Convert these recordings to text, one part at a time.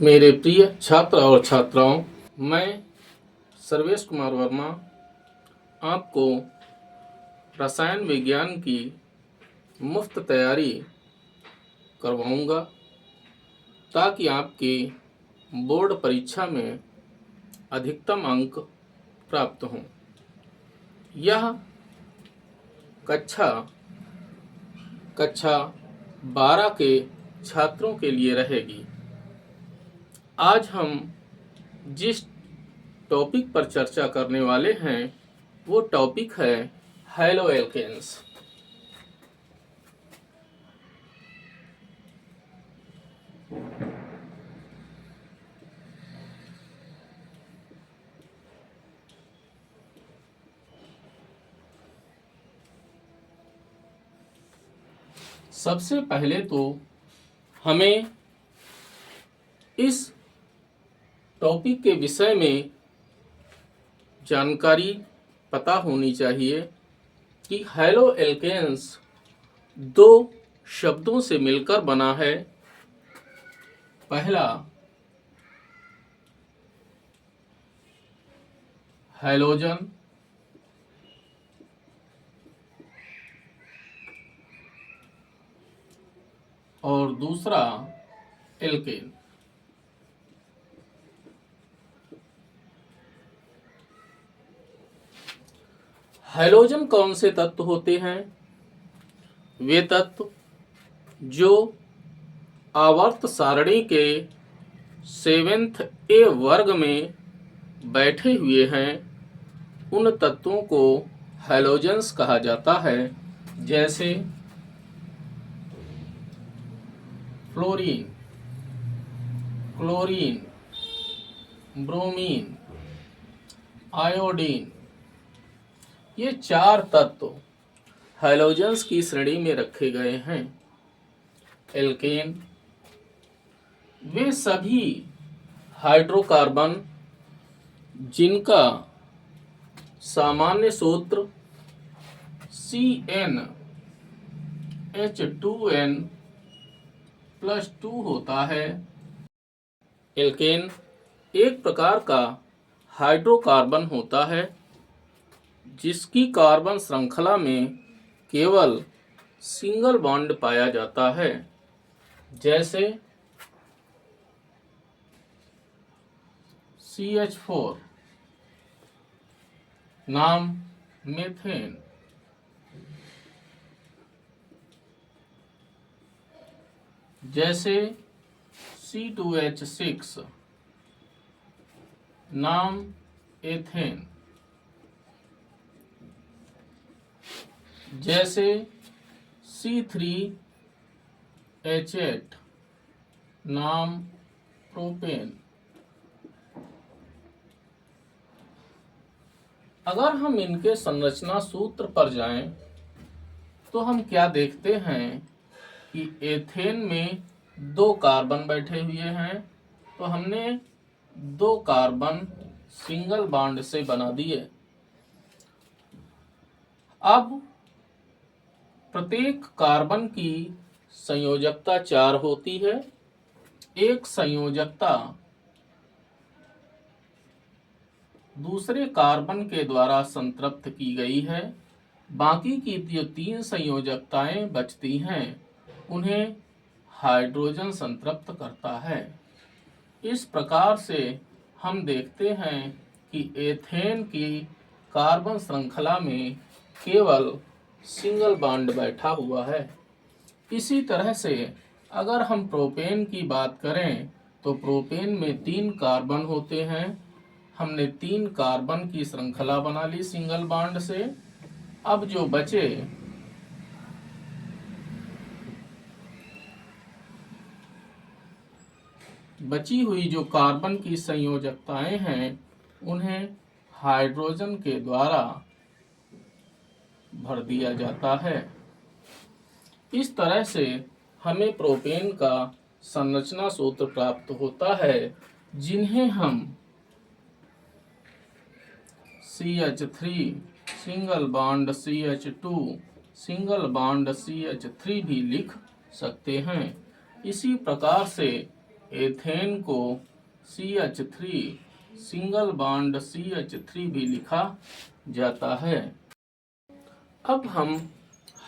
मेरे प्रिय छात्र और छात्राओं, मैं सर्वेश कुमार वर्मा आपको रसायन विज्ञान की मुफ्त तैयारी करवाऊंगा ताकि आपके बोर्ड परीक्षा में अधिकतम अंक प्राप्त हों। यह कक्षा 12 के छात्रों के लिए रहेगी। आज हम जिस टॉपिक पर चर्चा करने वाले हैं वो टॉपिक है हैलो एल्केन्स। सबसे पहले तो हमें इस टॉपिक के विषय में जानकारी पता होनी चाहिए कि हैलो एल्केन्स दो शब्दों से मिलकर बना है। पहला हैलोजन और दूसरा एल्केन। हैलोजन कौन से तत्व होते हैं? वे तत्व जो आवर्त सारणी के 7th A वर्ग में बैठे हुए हैं, उन तत्वों को हैलोजन्स कहा जाता है। जैसे फ्लोरीन, क्लोरीन, ब्रोमीन, आयोडीन, ये 4 तत्व हैलोजन्स की श्रेणी में रखे गए हैं। एल्केन वे सभी हाइड्रोकार्बन जिनका सामान्य सूत्र CnH2n+2 होता है। एल्केन एक प्रकार का हाइड्रोकार्बन होता है जिसकी कार्बन श्रृंखला में केवल सिंगल बॉन्ड पाया जाता है। जैसे CH4 नाम मीथेन, जैसे C2H6 नाम एथेन, जैसे C3H8 नाम प्रोपेन। अगर हम इनके संरचना सूत्र पर जाएं तो हम क्या देखते हैं कि एथेन में 2 कार्बन बैठे हुए हैं, तो हमने 2 कार्बन सिंगल बॉन्ड से बना दिए। अब प्रत्येक कार्बन की संयोजकता 4 होती है। एक संयोजकता दूसरे कार्बन के द्वारा संतृप्त की गई है। बाकी की जो 3 संयोजकताएं बचती हैं उन्हें हाइड्रोजन संतृप्त करता है। इस प्रकार से हम देखते हैं कि एथेन की कार्बन श्रृंखला में केवल सिंगल बॉन्ड बैठा हुआ है। इसी तरह से अगर हम प्रोपेन की बात करें तो प्रोपेन में 3 कार्बन होते हैं। हमने 3 कार्बन की श्रृंखला बना ली सिंगल बॉन्ड से। अब जो बची हुई जो कार्बन की संयोजकताएं हैं उन्हें हाइड्रोजन के द्वारा भर दिया जाता है। इस तरह से हमें प्रोपेन का संरचना सूत्र प्राप्त होता है, जिन्हें हम CH3 single bond CH2 single bond CH3 भी लिख सकते हैं। इसी प्रकार से एथेन को CH3 सिंगल बॉन्ड CH3 भी लिखा जाता है। अब हम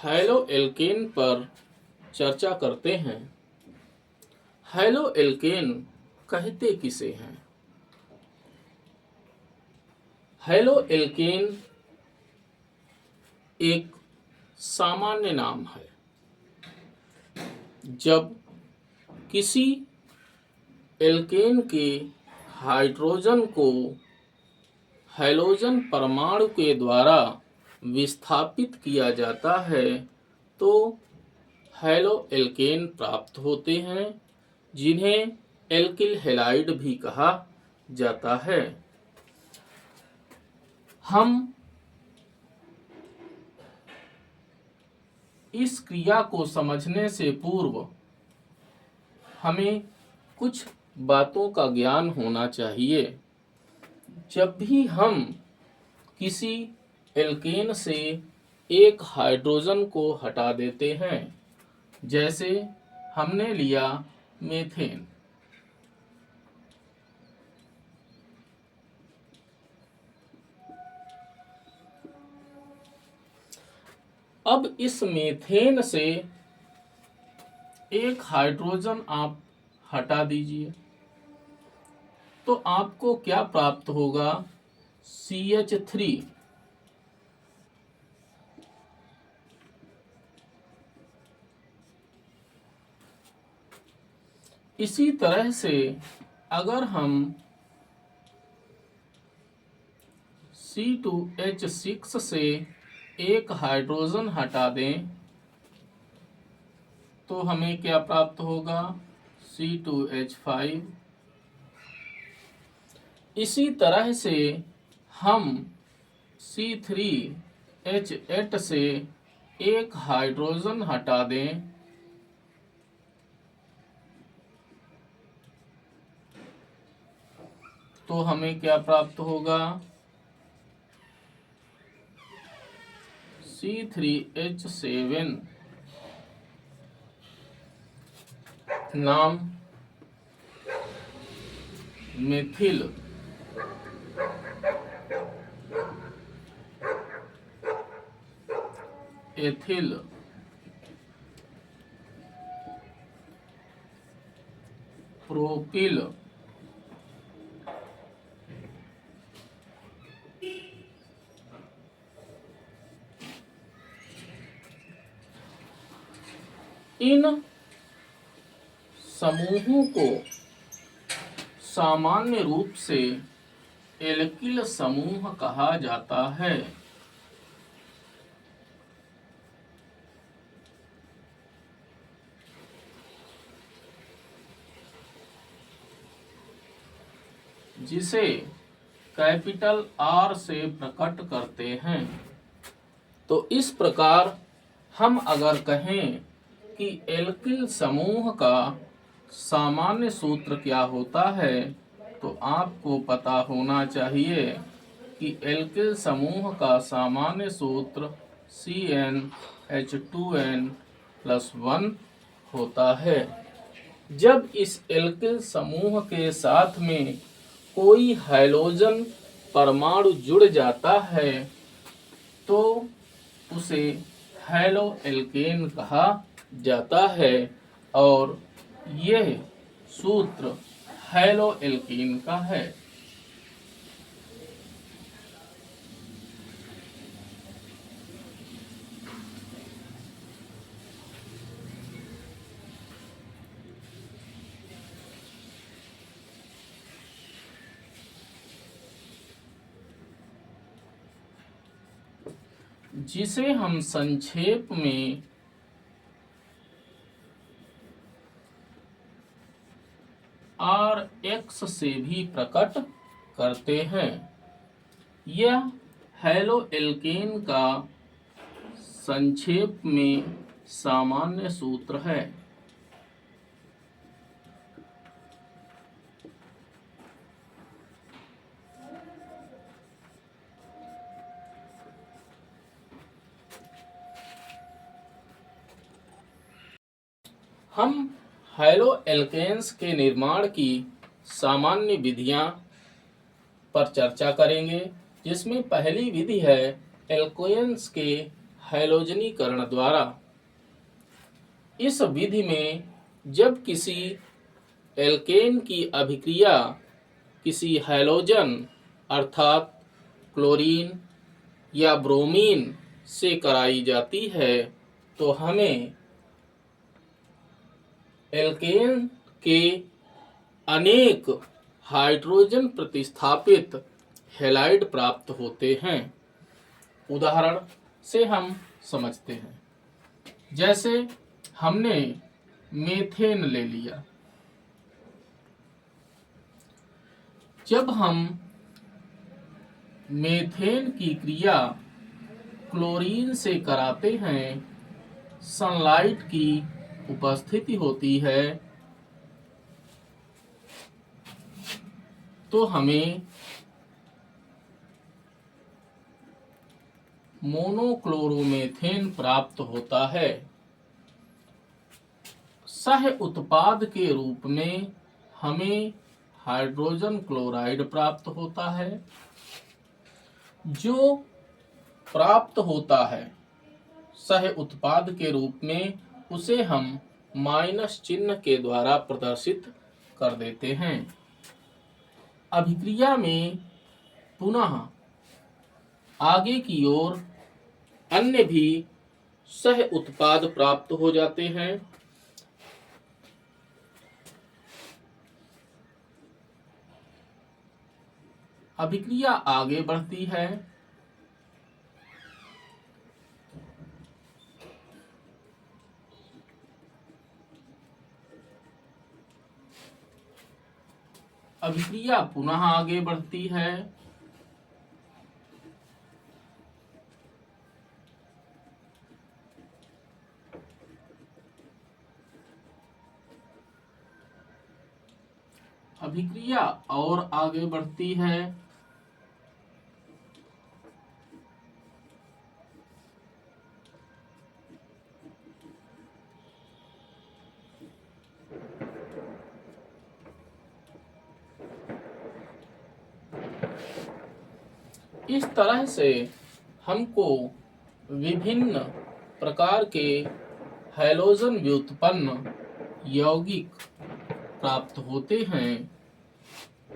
हैलो एल्केन पर चर्चा करते हैं। हैलो एल्केन कहते किसे हैं? हैलो एल्केन एक सामान्य नाम है। जब किसी एल्केन के हाइड्रोजन को हैलोजन परमाणु के द्वारा विस्थापित किया जाता है तो हैलो एल्केन प्राप्त होते हैं, जिन्हें एल्किल हैलाइड भी कहा जाता है। हम इस क्रिया को समझने से पूर्व हमें कुछ बातों का ज्ञान होना चाहिए। जब भी हम किसी एल्केन से एक हाइड्रोजन को हटा देते हैं, जैसे हमने लिया मीथेन, अब इस मीथेन से एक हाइड्रोजन आप हटा दीजिए तो आपको क्या प्राप्त होगा? CH3। इसी तरह से अगर हम C2H6 से एक हाइड्रोजन हटा दें तो हमें क्या प्राप्त होगा? C2H5। इसी तरह से हम C3H8 से एक हाइड्रोजन हटा दें तो हमें क्या प्राप्त होगा? C3H7। नाम मिथिल एथिल प्रोपिल इन समूहों को सामान्य रूप से एल्किल समूह कहा जाता है। जिसे कैपिटल R से प्रकट करते हैं। तो इस प्रकार हम अगर कहें कि एल्किल समूह का सामान्य सूत्र क्या होता है तो आपको पता होना चाहिए कि एल्किल समूह का सामान्य सूत्र CnH2n+1 होता है। जब इस एल्किल समूह के साथ में कोई हैलोजन परमाणु जुड़ जाता है तो उसे हैलो एल्केन कहा जाता है और यह सूत्र हैलो एल्केन का है। जिसे हम संक्षेप में RX से भी प्रकट करते हैं। यह हैलो एल्केन का संक्षेप में सामान्य सूत्र है। हम हैलो एल्केन्स के निर्माण की सामान्य विधियां पर चर्चा करेंगे, जिसमें पहली विधि है एल्केन्स के हैलोजनीकरण द्वारा। इस विधि में जब किसी एल्केन की अभिक्रिया किसी हैलोजन अर्थात क्लोरीन या ब्रोमीन से कराई जाती है तो हमें एल्केन के अनेक हाइड्रोजन प्रतिस्थापित हैलाइड प्राप्त होते हैं। उदाहरण से हम समझते हैं, जैसे हमने मेथेन ले लिया। जब हम मेथेन की क्रिया क्लोरीन से कराते हैं, सनलाइट की उपस्थिति होती है, तो हमें मोनोक्लोरोमेथेन प्राप्त होता है। सह उत्पाद के रूप में हमें हाइड्रोजन क्लोराइड प्राप्त होता है। जो प्राप्त होता है सह उत्पाद के रूप में, उसे हम माइनस चिन्ह के द्वारा प्रदर्शित कर देते हैं। अभिक्रिया में पुनः आगे की ओर अन्य भी सह उत्पाद प्राप्त हो जाते हैं। अभिक्रिया आगे बढ़ती है। अभिक्रिया पुनः आगे बढ़ती है। अभिक्रिया और आगे बढ़ती है। इस तरह से हमको विभिन्न प्रकार के हैलोजन व्युत्पन्न यौगिक प्राप्त होते हैं।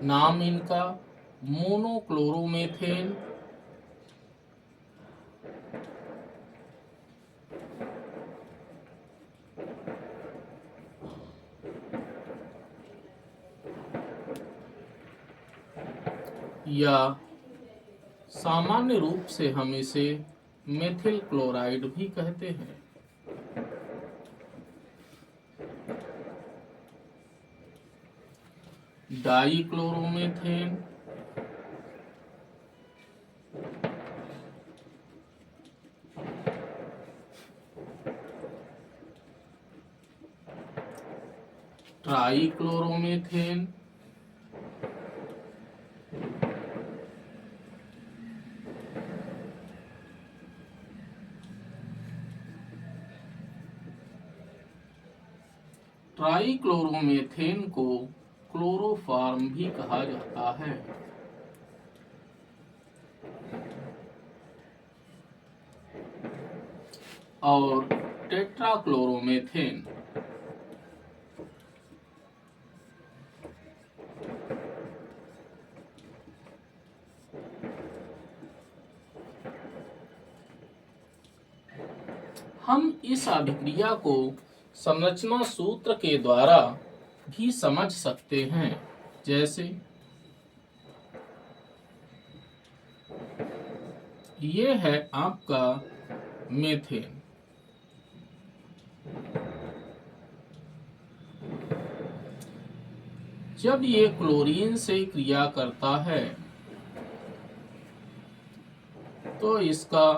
नाम इनका मोनोक्लोरोमेथेन, या सामान्य रूप से हम इसे मेथिल क्लोराइड भी कहते हैं। डाइक्लोरोमेथेन, ट्राइक्लोरोमेथेन, ट्राइक्लोरोमेथेन को क्लोरोफॉर्म भी कहा जाता है। और टेट्राक्लोरोमेथेन, हम इस अभिक्रिया को संरचना सूत्र के द्वारा भी समझ सकते हैं। जैसे ये है आपका मेथेन। जब ये क्लोरीन से क्रिया करता है तो इसका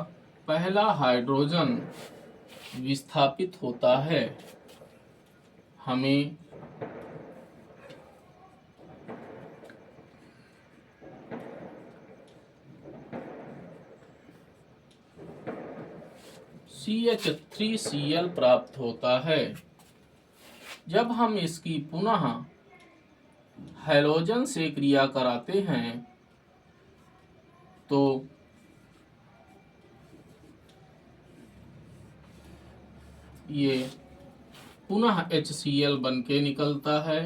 पहला हाइड्रोजन विस्थापित होता है। हमें CH3Cl प्राप्त होता है। जब हम इसकी पुनः हैलोजन से क्रिया कराते हैं तो ये पुनः HCl बन के निकलता है।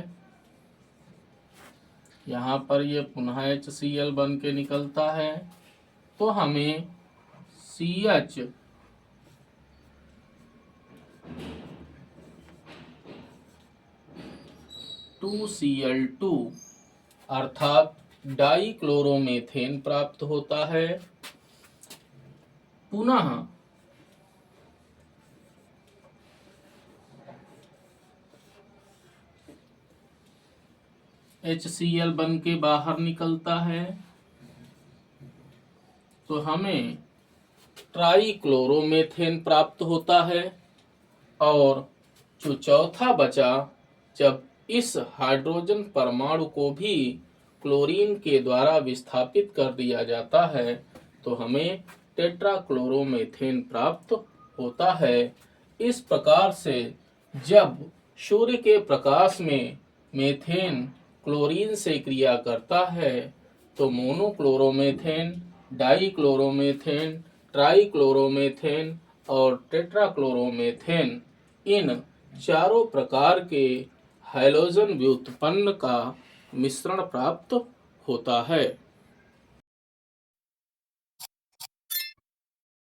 यहाँ पर ये पुनः HCl बन के निकलता है, तो हमें CH (2Cl2) अर्थात डाइक्लोरोमेथेन प्राप्त होता है। पुनः HCl बन के बाहर निकलता है, तो हमें ट्राइक्लोरोमेथेन प्राप्त होता है। और जो चौथा बचा, जब इस हाइड्रोजन परमाणु को भी क्लोरीन के द्वारा विस्थापित कर दिया जाता है तो हमें टेट्राक्लोरोमेथेन प्राप्त होता है। इस प्रकार से जब सूर्य के प्रकाश में मेथेन क्लोरीन से क्रिया करता है तो मोनोक्लोरोमेथेन, डाइक्लोरोमेथेन, ट्राइक्लोरोमेथेन और टेट्राक्लोरोमेथेन, इन चारों प्रकार के हैलोजन व्युत्पन्न का मिश्रण प्राप्त होता है।